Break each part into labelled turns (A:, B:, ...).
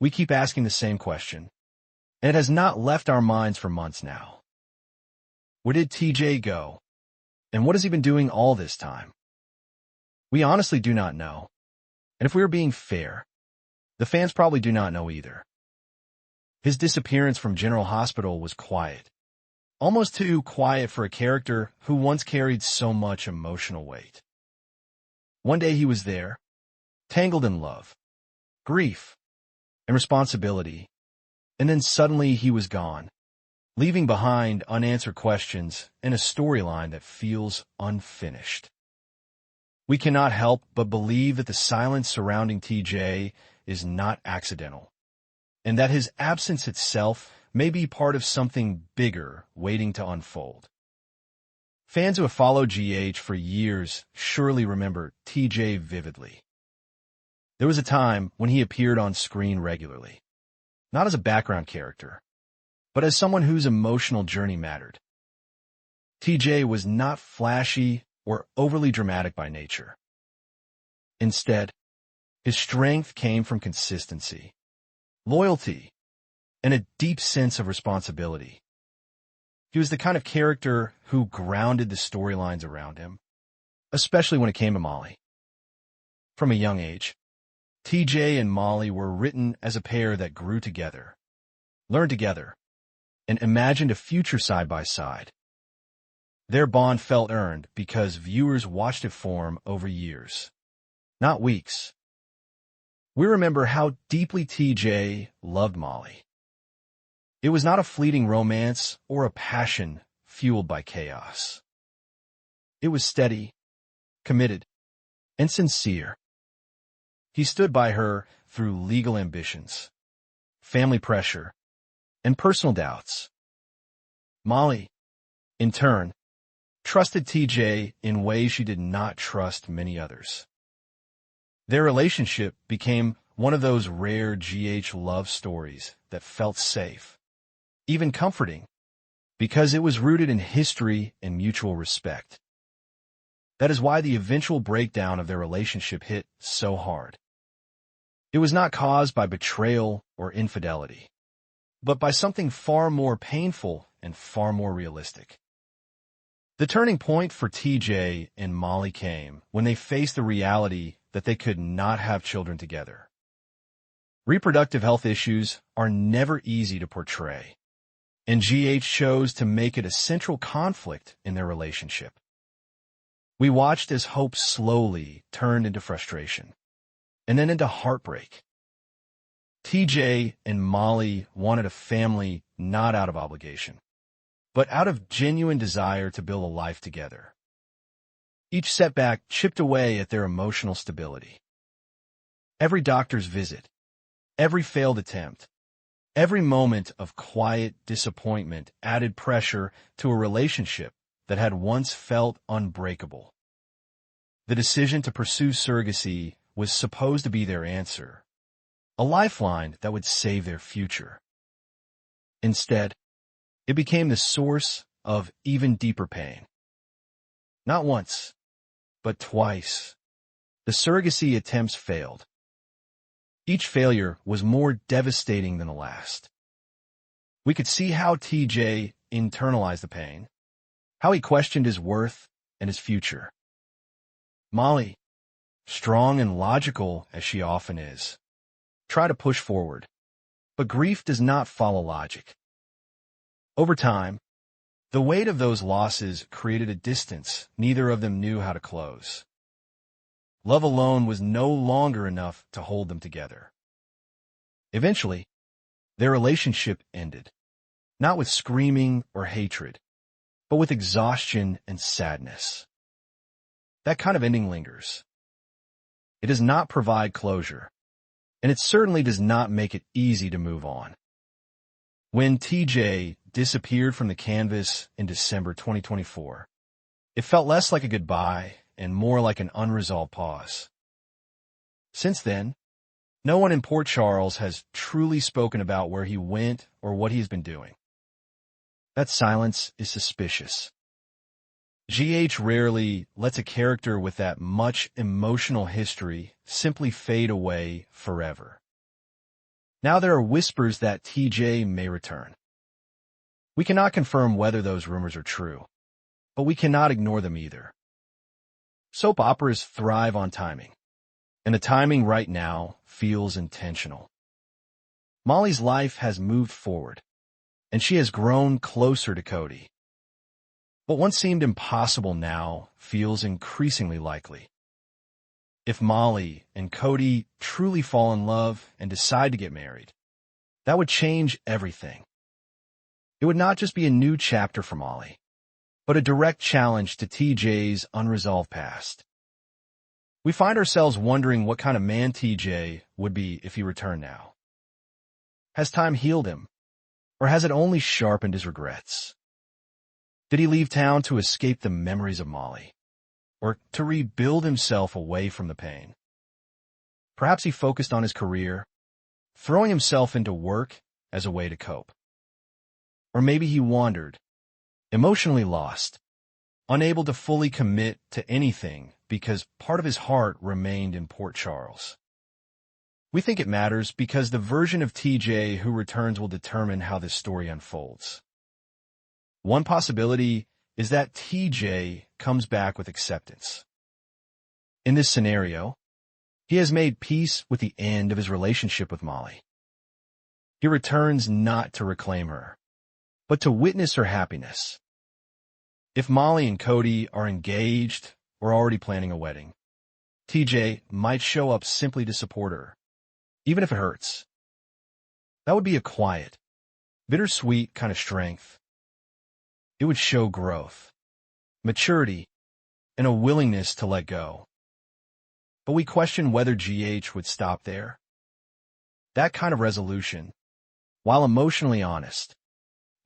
A: We keep asking the same question, and it has not left our minds for months now. Where did TJ go? And what has he been doing all this time? We honestly do not know. And if we are being fair, the fans probably do not know either. His disappearance from General Hospital was quiet. Almost too quiet for a character who once carried so much emotional weight. One day he was there, tangled in love, grief, and responsibility, and then suddenly he was gone, leaving behind unanswered questions and a storyline that feels unfinished. We cannot help but believe that the silence surrounding TJ is not accidental, and that his absence itself may be part of something bigger waiting to unfold. Fans who have followed GH for years surely remember TJ vividly. There was a time when he appeared on screen regularly, not as a background character, but as someone whose emotional journey mattered. TJ was not flashy or overly dramatic by nature. Instead, his strength came from consistency, loyalty, and a deep sense of responsibility. He was the kind of character who grounded the storylines around him, especially when it came to Molly. From a young age, TJ and Molly were written as a pair that grew together, learned together, and imagined a future side by side. Their bond felt earned because viewers watched it form over years, not weeks. We remember how deeply TJ loved Molly. It was not a fleeting romance or a passion fueled by chaos. It was steady, committed, and sincere. He stood by her through legal ambitions, family pressure, and personal doubts. Molly, in turn, trusted TJ in ways she did not trust many others. Their relationship became one of those rare GH love stories that felt safe, even comforting, because it was rooted in history and mutual respect. That is why the eventual breakdown of their relationship hit so hard. It was not caused by betrayal or infidelity, but by something far more painful and far more realistic. The turning point for TJ and Molly came when they faced the reality that they could not have children together. Reproductive health issues are never easy to portray, and GH chose to make it a central conflict in their relationship. We watched as hope slowly turned into frustration, and then into heartbreak. TJ and Molly wanted a family not out of obligation, but out of genuine desire to build a life together. Each setback chipped away at their emotional stability. Every doctor's visit, every failed attempt, every moment of quiet disappointment added pressure to a relationship that had once felt unbreakable. The decision to pursue surrogacy was supposed to be their answer, a lifeline that would save their future. Instead, it became the source of even deeper pain. Not once, but twice, the surrogacy attempts failed. Each failure was more devastating than the last. We could see how TJ internalized the pain, how he questioned his worth and his future. Molly, strong and logical as she often is, tried to push forward, but grief does not follow logic. Over time, the weight of those losses created a distance neither of them knew how to close. Love alone was no longer enough to hold them together. Eventually, their relationship ended, not with screaming or hatred, but with exhaustion and sadness. That kind of ending lingers. It does not provide closure, and it certainly does not make it easy to move on. When TJ disappeared from the canvas in December 2024, it felt less like a goodbye and more like an unresolved pause. Since then, no one in Port Charles has truly spoken about where he went or what he's been doing. That silence is suspicious. GH rarely lets a character with that much emotional history simply fade away forever. Now there are whispers that TJ may return. We cannot confirm whether those rumors are true, but we cannot ignore them either. Soap operas thrive on timing, and the timing right now feels intentional. Molly's life has moved forward, and she has grown closer to Cody. What once seemed impossible now feels increasingly likely. If Molly and Cody truly fall in love and decide to get married, that would change everything. It would not just be a new chapter for Molly, but a direct challenge to TJ's unresolved past. We find ourselves wondering what kind of man TJ would be if he returned now. Has time healed him, or has it only sharpened his regrets? Did he leave town to escape the memories of Molly, or to rebuild himself away from the pain? Perhaps he focused on his career, throwing himself into work as a way to cope. Or maybe he wandered, emotionally lost, unable to fully commit to anything because part of his heart remained in Port Charles. We think it matters because the version of TJ who returns will determine how this story unfolds. One possibility is that TJ comes back with acceptance. In this scenario, he has made peace with the end of his relationship with Molly. He returns not to reclaim her, but to witness her happiness. If Molly and Cody are engaged or already planning a wedding, TJ might show up simply to support her, even if it hurts. That would be a quiet, bittersweet kind of strength. It would show growth, maturity, and a willingness to let go. But we question whether GH would stop there. That kind of resolution, while emotionally honest,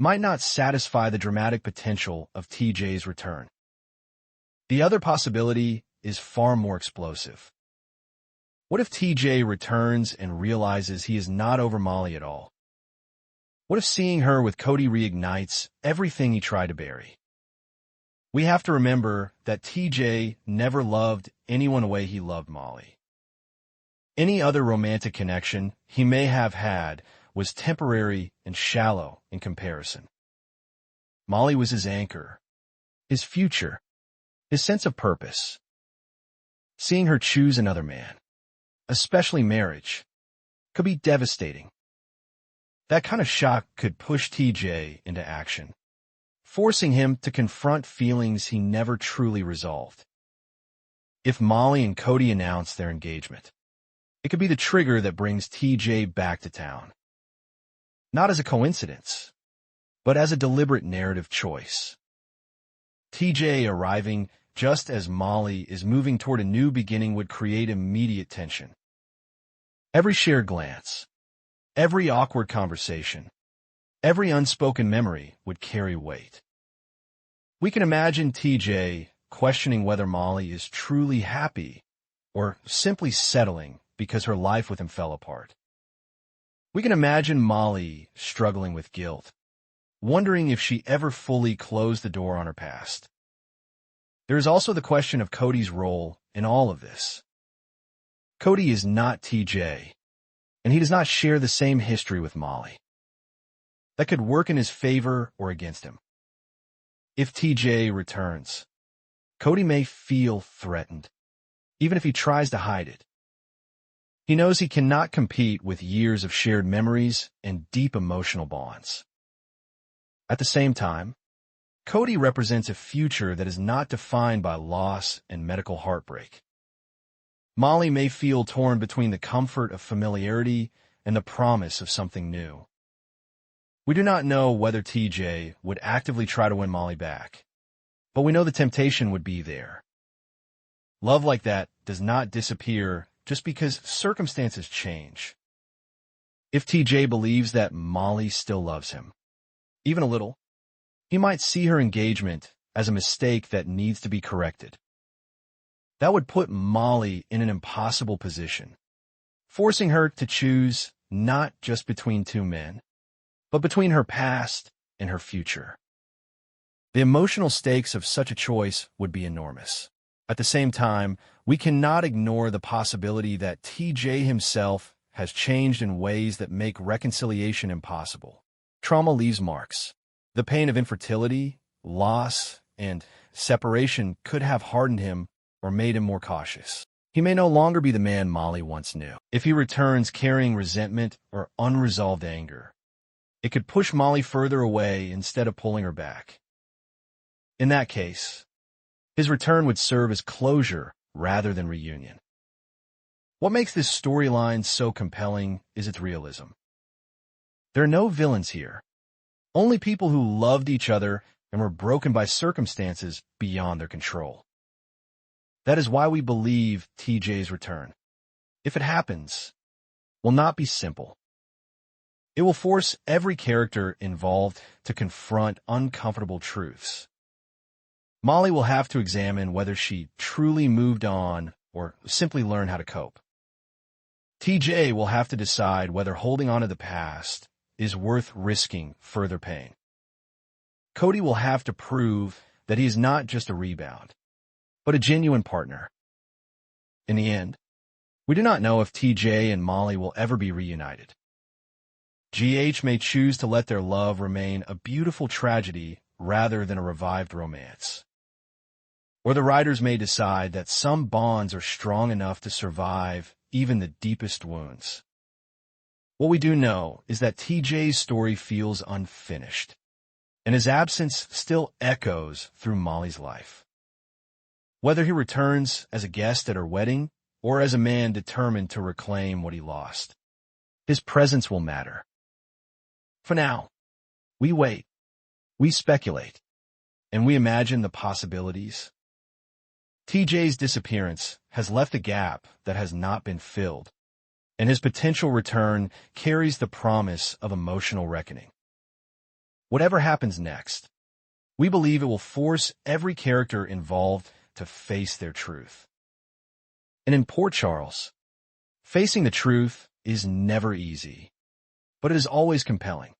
A: might not satisfy the dramatic potential of TJ's return. The other possibility is far more explosive. What if TJ returns and realizes he is not over Molly at all? What if seeing her with Cody reignites everything he tried to bury? We have to remember that TJ never loved anyone the way he loved Molly. Any other romantic connection he may have had was temporary and shallow in comparison. Molly was his anchor, his future, his sense of purpose. Seeing her choose another man, especially marriage, could be devastating. That kind of shock could push TJ into action, forcing him to confront feelings he never truly resolved. If Molly and Cody announce their engagement, it could be the trigger that brings TJ back to town. Not as a coincidence, but as a deliberate narrative choice. TJ arriving just as Molly is moving toward a new beginning would create immediate tension. Every shared glance, every awkward conversation, every unspoken memory would carry weight. We can imagine TJ questioning whether Molly is truly happy or simply settling because her life with him fell apart. We can imagine Molly struggling with guilt, wondering if she ever fully closed the door on her past. There is also the question of Cody's role in all of this. Cody is not TJ, and he does not share the same history with Molly. That could work in his favor or against him. If TJ returns, Cody may feel threatened, even if he tries to hide it. He knows he cannot compete with years of shared memories and deep emotional bonds. At the same time, Cody represents a future that is not defined by loss and medical heartbreak. Molly may feel torn between the comfort of familiarity and the promise of something new. We do not know whether TJ would actively try to win Molly back, but we know the temptation would be there. Love like that does not disappear just because circumstances change. If TJ believes that Molly still loves him, even a little, he might see her engagement as a mistake that needs to be corrected. That would put Molly in an impossible position, forcing her to choose not just between two men, but between her past and her future. The emotional stakes of such a choice would be enormous. At the same time, we cannot ignore the possibility that TJ himself has changed in ways that make reconciliation impossible. Trauma leaves marks. The pain of infertility, loss, and separation could have hardened him or made him more cautious. He may no longer be the man Molly once knew. If he returns carrying resentment or unresolved anger, it could push Molly further away instead of pulling her back. In that case, his return would serve as closure rather than reunion. What makes this storyline so compelling is its realism. There are no villains here, only people who loved each other and were broken by circumstances beyond their control. That is why we believe TJ's return, if it happens, will not be simple. It will force every character involved to confront uncomfortable truths. Molly will have to examine whether she truly moved on or simply learned how to cope. TJ will have to decide whether holding on to the past is worth risking further pain. Cody will have to prove that he is not just a rebound, but a genuine partner. In the end, we do not know if TJ and Molly will ever be reunited. GH may choose to let their love remain a beautiful tragedy rather than a revived romance. Or the writers may decide that some bonds are strong enough to survive even the deepest wounds. What we do know is that TJ's story feels unfinished, and his absence still echoes through Molly's life. Whether he returns as a guest at her wedding or as a man determined to reclaim what he lost, his presence will matter. For now, we wait, we speculate, and we imagine the possibilities. TJ's disappearance has left a gap that has not been filled, and his potential return carries the promise of emotional reckoning. Whatever happens next, we believe it will force every character involved to face their truth. And in Port Charles, facing the truth is never easy, but it is always compelling.